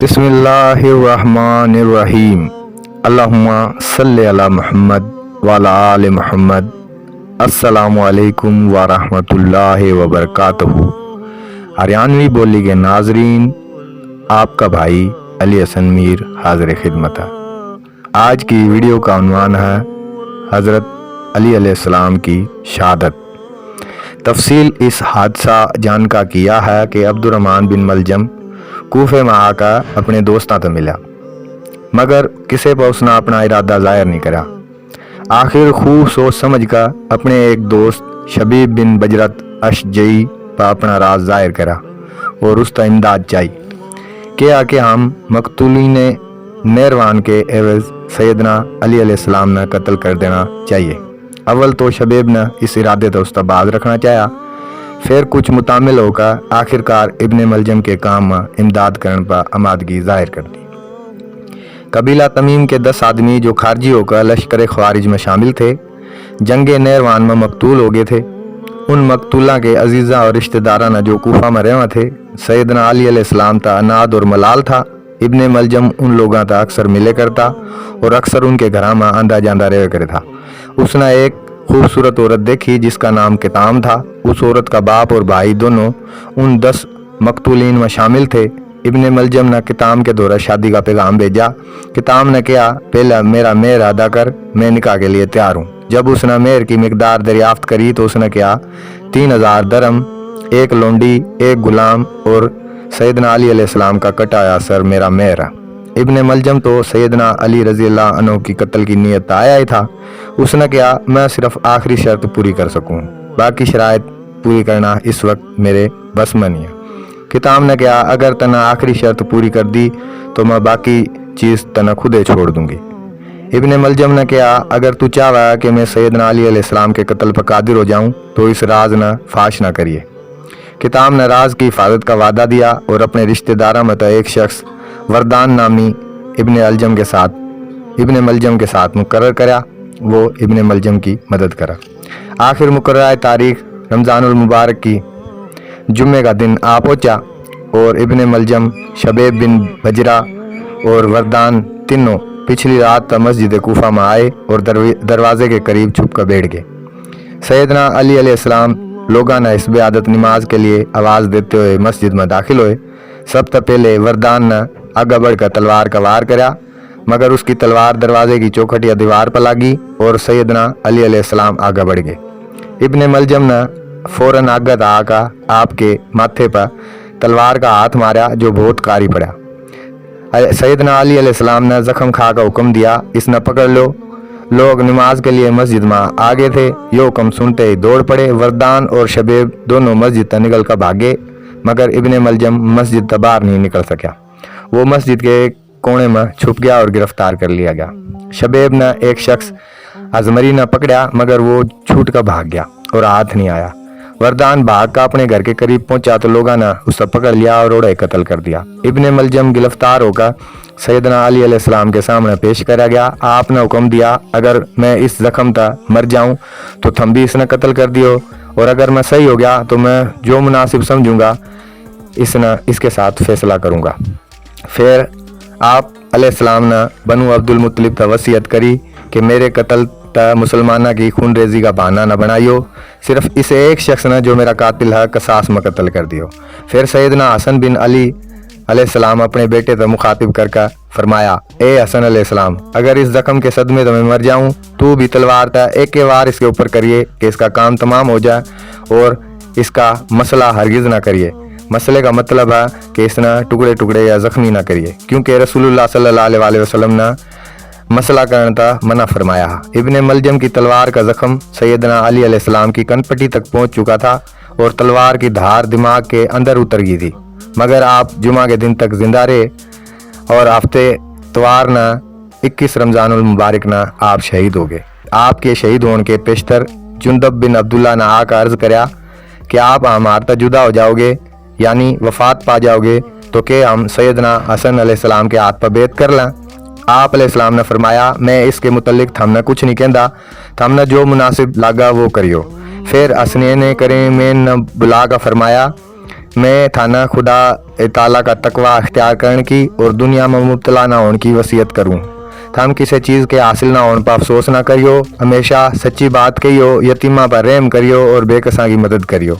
बिस्मिल्लाहिर्रहमानिर्रहीम। अल्लाहुम्मा सल्ली अला मुहम्मद व अला आलि मुहम्मद। अस्सलामु अलैकुम व रहमतुल्लाहि व बरकातहू। हरियाणवी बोली के नाजरीन, आपका भाई अली हसन मीर हाजिर खिदमत है। आज की वीडियो का उन्वान है हज़रत अली अलैहिस्सलाम की शहादत। तफसील इस हादसा जान का किया है कि अब्दुर्रहमान बिन मलजम कूफे में आकर अपने दोस्तां तो मिला, मगर किसी पर उसने अपना इरादा जाहिर नहीं करा। आखिर खूब सोच समझ कर अपने एक दोस्त शबीब बिन बजरत अशजई पर अपना राज जाहिर करा और उसका इमदाद चाहिए कि आके हम मकतूलीन नेरवान के एवज सैयदना अली अलैहिस्सलाम ने कत्ल कर देना चाहिए। अव्वल तो शबीब ने इस इरादे तो उसका बाज रखना चाहा, फिर कुछ मुतामिल होकर आखिरकार इब्ने मलजम के काम में इमदाद करने पर आमादगी जाहिर कर दी। कबीला तमीम के 10 आदमी जो खारजी होकर लश्कर ख्वारिज में शामिल थे, जंग नेरवान में मकतूल हो गए थे। उन मकतूला के अजीज़ा और रिश्तेदारा ने जो कूफा में रहे थे, सैयदना अली अलैहिस्सलाम ता अनाद और मलाल था। इब्ने मलजम उन लोगों ता अक्सर मिले करता और अक्सर उनके घर में आंदा जांदा रहे करे था। उसने एक खूबसूरत औरत देखी जिसका नाम किताम था। उस औरत का बाप और भाई दोनों उन 10 मकतूलीन में शामिल थे। इब्ने मलजम ने किताम के दौरा शादी का पैगाम भेजा। किताम ने कहा, पहला मेरा मेहर अदा कर, मैं निकाह के लिए तैयार हूँ। जब उसने मेहर की मिकदार दरियाफ्त करी तो उसने कहा 3000 दरम, एक लोंडी, एक गुलाम और सैयदना अली अलैहिस्सलाम का कटाया सर मेरा मेहर है। इब्ने मलजम तो सैयदना अली रज़ी अल्लाह अन्हु की कत्ल की नीयत आया ही था। उसने कहा, मैं सिर्फ आखिरी शर्त पूरी कर सकूँ, बाकी शराइत पूरी करना इस वक्त मेरे बस में नहीं है। किताब ने कहा, अगर तना आखिरी शर्त पूरी कर दी तो मैं बाकी चीज़ तना खुदे छोड़ दूंगी। इब्ने मलजम ने कहा, अगर तू चाहा कि मैं सैयदना अली अलैहिस्सलाम के कत्ल पर कादिर हो जाऊँ तो इस राज न फाश ना करिए। किताब ने राज की हिफाजत का वादा दिया और अपने रिश्तेदारों में तो एक शख्स वरदान नामी इब्ने मलजम के साथ मुकर्रर करा। वो इब्ने मलजम की मदद करा। आखिर मुकर्रर तारीख रमज़ानुल मुबारक की जुम्मे का दिन आ पहुँचा और इब्ने मलजम, शबीब बिन बजरा और वरदान तीनों पिछली रात तक मस्जिद कूफा में आए और दरवाजे के करीब छुप कर बैठ गए। सैयदना अली अलैहिस्सलाम लोगों ने इस बेआदत नमाज के लिए आवाज़ देते हुए मस्जिद में दाखिल हुए। सब तो पहले वरदान ने आगे बढ़कर तलवार का वार करा, मगर उसकी तलवार दरवाजे की चौखट या दीवार पर लगी और सैयदना अली अलैहिस्सलाम आगे बढ़ गए। इब्ने मलजम ने फौरन आगे आकर आपके माथे पर तलवार का हाथ मारा जो बहुत कारी पड़ा। सैयदना अली अलैहिस्सलाम ने जख्म खा का हुक्म दिया, इसने पकड़ लो। लोग नमाज के लिए मस्जिद में आ गए थे। ये हुक्म सुनते ही दौड़ पड़े। वरदान और शबीब दोनों मस्जिद तक निकल कर भागे, मगर इब्ने मलजम मस्जिद तक बाहर नहीं निकल सका। वो मस्जिद के एक कोने में छुप गया और गिरफ्तार कर लिया गया। शबीब ने एक शख्स अजमरी ने पकड़ा, मगर वो छूट कर भाग गया और हाथ नहीं आया। वरदान भाग का अपने घर के करीब पहुंचा तो लोगों ने उसे पकड़ लिया और उड़े कत्ल कर दिया। इब्ने मलजम गिरफ्तार होकर सैयदना अली अलैहिस्सलाम के सामने पेश करा गया। आपने हुक्म दिया, अगर मैं इस जख्म तक मर जाऊं तो तुम भी इसने कत्ल कर दियो, और अगर मैं सही हो गया तो मैं जो मुनासिब समझूंगा इसके साथ फैसला करूंगा। फिर आप अलैहिस्सलाम ने बनु अब्दुल मुत्तलिब का वसीयत करी कि मेरे कत्ल ता मुसलमाना की खून रेजी का बहाना न बनाइयो, सिर्फ इस एक शख्स ने जो मेरा कातिल है कसास में कत्ल कर दियो। फिर सैयदना हसन बिन अली अलैहिस्सलाम अपने बेटे से मुखातिब करके फरमाया, ए हसन अलैहिस्सलाम, अगर इस जख्म के सदमे तो मैं मर जाऊं, तू भी तलवार था एक के वार इसके ऊपर करिए कि इसका काम तमाम हो जाए और इसका मसला हरगिज ना करिए। मसले का मतलब है कि इसने टुकड़े टुकड़े या जख्मी ना करिए, क्योंकि रसूलुल्लाह सल्लल्लाहु अलैहि वसल्लम ने मसला करने का मना फरमाया। इब्ने मलजम की तलवार का जख्म सैयदना अली अलैहिस्सलाम की कनपट्टी तक पहुंच चुका था और तलवार की धार दिमाग के अंदर उतर गई थी, मगर आप जुमा के दिन तक जिंदा रहे और हफ्ते तवार न 21 रमज़ानुल मुबारक न आप शहीद हो गए। आपके शहीद होने के पेशतर जुंदब बिन अब्दुल्ला ने आकर अर्ज कराया कि आप हमारे जुदा हो जाओगे, यानी वफात पा जाओगे, तो कि हम सैयदना हसन अलैहिस्सलाम के हाथ पर बैत कर लें। आप अलैहिस्सलाम ने फरमाया, मैं इसके मुतल्लिक थमने कुछ नहीं कहता, थमने जो मुनासिब लागा वो करियो। फिर हसनैन करीमैन ने बुला कर फरमाया, मैं थाना खुदा ताला का तकवा अख्तियार करने की और दुनिया में मुब्तला ना होने की वसीयत करूँ। थम किसी चीज़ के हासिल ना होने पर अफसोस ना करियो, हमेशा सच्ची बात कहियो, यतीमा पर रहम करियो और बेकसा की मदद करियो,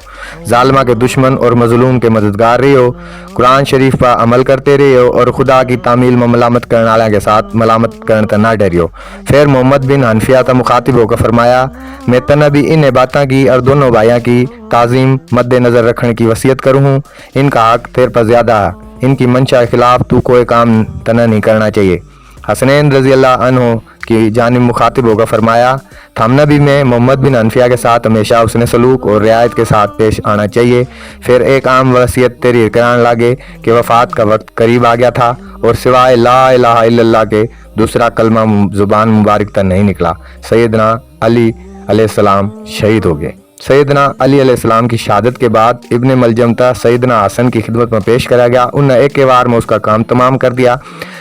जालिमा के दुश्मन और मजलूम के मददगार रहियो, कुरान शरीफ पर अमल करते रहियो और खुदा की तामील में मलामत करने वाले के साथ मलामत करने तक ना डरियो। फिर मोहम्मद बिन हनफिया का मुखातिब होकर फरमाया, मैं तना भी इन बातें की और दोनों भाइयों की ताज़ीम मद्देनज़र रखने की वसीयत करूँ हूँ। इनका हक तेरे पर ज़्यादा है, इनकी मंशा के खिलाफ तू कोई काम तना नहीं करना चाहिए। हसनैन रज़ी अल्लाह अन्हु की जानिब मुखातिब होकर फरमाया, थामना भी मैं मोहम्मद बिन हनफिया के साथ हमेशा उसने सलूक और रियायत के साथ पेश आना चाहिए। फिर एक आम वसीयत तेरी करान लागे कि वफ़ात का वक्त करीब आ गया था और सिवाय ला इलाहा इल्लल्लाह के दूसरा कलमा ज़ुबान मुबारक तक नहीं निकला। सैयदना अली अलैहिस्सलाम शहीद हो गए। सैयदना अली अलैहिस्सलाम की शहादत के बाद इब्ने मलजम था सैयदना हसन की खिदमत में पेश करा गया। उन्होंने एक के वार में उसका काम तमाम कर दिया।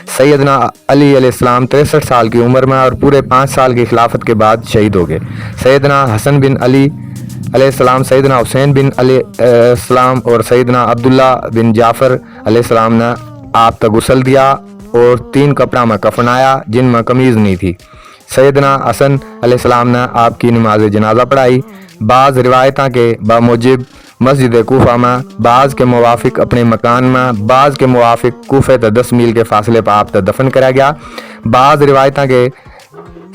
सैयदना अली अलैहिस्सलाम 63 साल की उम्र में और पूरे 5 साल की खिलाफत के बाद शहीद हो गए। सैयदना हसन बिन अली अलैहिस्सलाम, सैयदना हुसैन बिन अली अलैहिस्सलाम और सैयदना अब्दुल्ला बिन जाफ़र अलैहिस्सलाम ने आप तक गुस्ल दिया और 3 कपड़ा में कफनाया जिनमें कमीज़ नहीं थी। सैयदना हसन अलैहिस्सलाम ने आपकी नमाज जनाजा पढ़ाई। बाज़ रिवायतों के बामुजिब मस्जिद कूफा में, बाज़ के मुवाफिक अपने मकान में, बाज़ के मुवाफिक कूफे तक 10 मील के फासले पर आप तक दफन करा गया। बाज़ रिवायतों के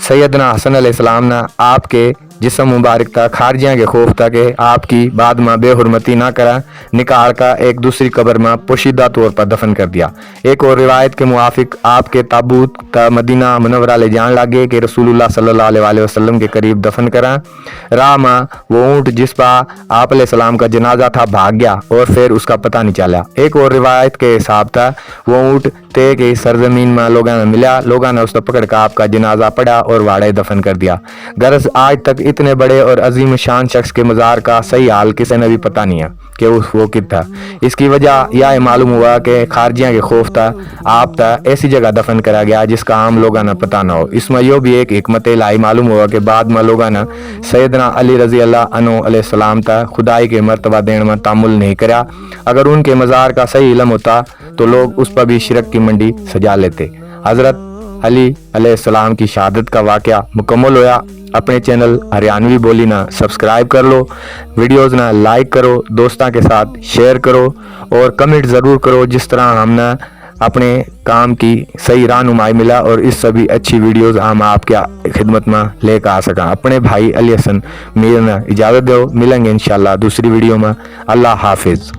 सैयदना हसन अलैहिस्सलाम ने आपके जिस्म मुबारक था खारजियाँ के खौफ था कि आपकी बाद में बेहुरमती ना करा, निकाल का एक दूसरी कब्र में पोशीदा तौर पर दफन कर दिया। एक और रिवायत के मुआफिक आपके ताबूत का मदीना मुनव्वरा ले जान लगे कि रसूलुल्लाह सल्लल्लाहु अलैहि वसल्लम के करीब दफन करा। राह में वो ऊँट जिस पर आप अलैहिस्सलाम का जनाजा था भाग गया और फिर उसका पता नहीं चला। एक और रिवायत के हिसाब था वो ऊँट ते के सरजमीन में लोगों ने मिला, लोगों ने उसको पकड़ कर आपका जनाजा पड़ा और वाड़े दफन कर दिया। गरज आज तक इतने बड़े और अजीम शान शख्स के मज़ार का सही हाल किसी ने भी पता नहीं है कि वो कित था। इसकी वजह यह मालूम हुआ कि खारजियाँ के खौफ था आप था ऐसी जगह दफन करा गया जिसका आम लोगों ने पता ना हो। इसमें यो भी एक हिकमत इलाही मालूम हुआ कि बाद में लोगों ने सैयदना अली रज़ी अल्लाह अन्हु अलैहिस्सलाम था खुदाई के मर्तबा देने में तामुल नहीं करा। अगर उनके मज़ार का सही इल्म होता तो लोग उस पर भी शिरक की मंडी सजा लेते। हज़रत अली अलैहिस्सलाम की शहादत का वाक़या मुकम्मल होया। अपने चैनल हरियाणवी बोली ना सब्सक्राइब कर लो, वीडियोज़ ना लाइक करो, दोस्तों के साथ शेयर करो और कमेंट ज़रूर करो जिस तरह हमने अपने काम की सही रहनुमाई मिला और इस सभी अच्छी वीडियोज़ हम आपके खिदमत में लेकर आ सका। अपने भाई अली हसन मीर ने इजाज़त दो, मिलेंगे इंशाल्लाह दूसरी वीडियो में। अल्लाह हाफिज़।